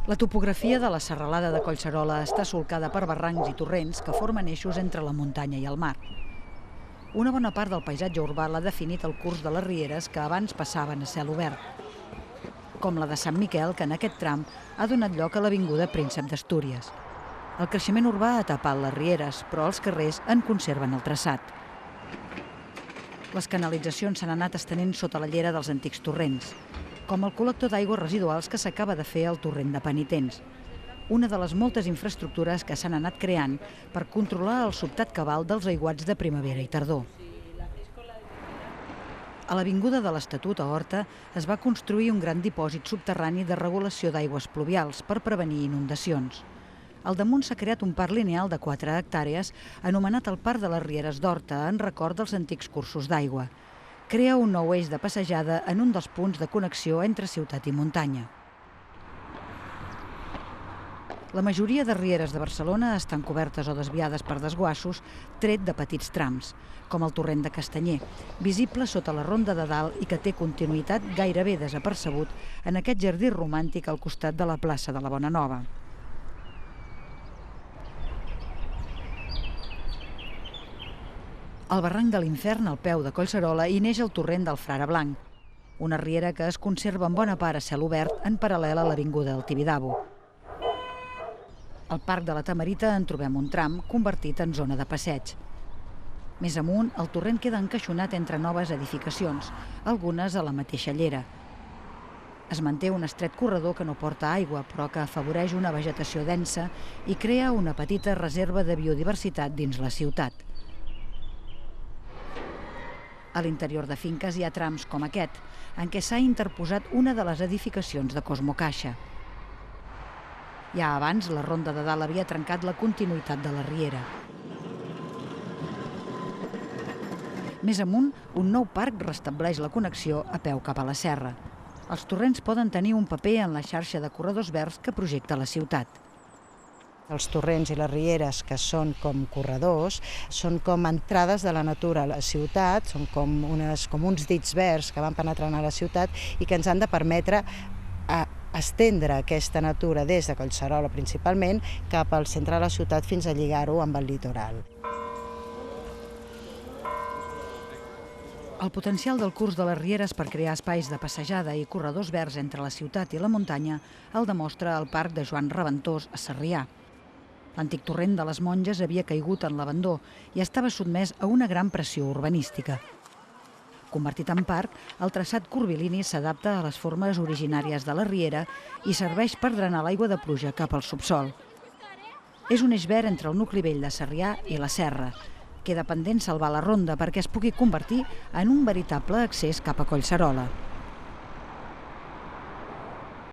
La topografia de la serralada de Collserola està solcada per barrancs i torrents que formen eixos entre la muntanya i el mar. Una bona part del paisatge urbà l'ha definit el curs de les rieres que abans passaven a cel obert, com la de Sant Miquel, que en aquest tram ha donat lloc a l'avinguda Príncep d'Astúries. El creixement urbà ha tapat les rieres, però els carrers en conserven el traçat. Les canalitzacions s'han anat estenent sota la llera dels antics torrents, com el col·lector d'aigües residuals que s'acaba de fer al torrent de Penitents, una de les moltes infraestructures que s'han anat creant per controlar el sobtat cabal dels aiguats de primavera i tardor. A l'avinguda de l'Estatut, a Horta, es va construir un gran dipòsit subterrani de regulació d'aigües pluvials per prevenir inundacions. Al damunt s'ha creat un parc lineal de 4 hectàrees anomenat el Parc de les Rieres d'Horta en record dels antics cursos d'aigua. Crea un nou eix de passejada en un dels punts de connexió entre ciutat i muntanya. La majoria de rieres de Barcelona estan cobertes o desviades per desguassos, tret de petits trams, com el torrent de Castanyer, visible sota la Ronda de Dalt i que té continuïtat gairebé desapercebut en aquest jardí romàntic al costat de la plaça de la Bonanova. Al barranc de l'Infern, al peu de Collserola, hi neix el torrent del Frare Blanc, una riera que es conserva en bona part a cel obert en paral·lel a l'avinguda del Tibidabo. Al Parc de la Tamarita en trobem un tram convertit en zona de passeig. Més amunt, el torrent queda encaixonat entre noves edificacions, algunes a la mateixa llera. Es manté un estret corredor que no porta aigua, però que afavoreix una vegetació densa i crea una petita reserva de biodiversitat dins la ciutat. A l'interior de finques hi ha trams com aquest, en què s'ha interposat una de les edificacions de Cosmo Caixa. Ja abans, la Ronda de Dalt havia trencat la continuïtat de la riera. Més amunt, un nou parc restableix la connexió a peu cap a la serra. Els torrents poden tenir un paper en la xarxa de corredors verds que projecta la ciutat. Els torrents i les rieres, que són com corredors, són com entrades de la natura a la ciutat, són com uns dits verds que van penetrant a la ciutat i que ens han de permetre estendre aquesta natura des de Collserola principalment cap al centre de la ciutat fins a lligar-ho amb el litoral. El potencial del curs de les rieres per crear espais de passejada i corredors verds entre la ciutat i la muntanya el demostra el Parc de Joan Reventós a Sarrià. L'antic torrent de les Monges havia caigut en l'abandó i estava sotmès a una gran pressió urbanística. Convertit en parc, el traçat curvilini s'adapta a les formes originàries de la riera i serveix per drenar l'aigua de pluja cap al subsòl. És un eix verd entre el nucli vell de Sarrià i la serra. Queda pendent salvar la ronda perquè es pugui convertir en un veritable accés cap a Collserola.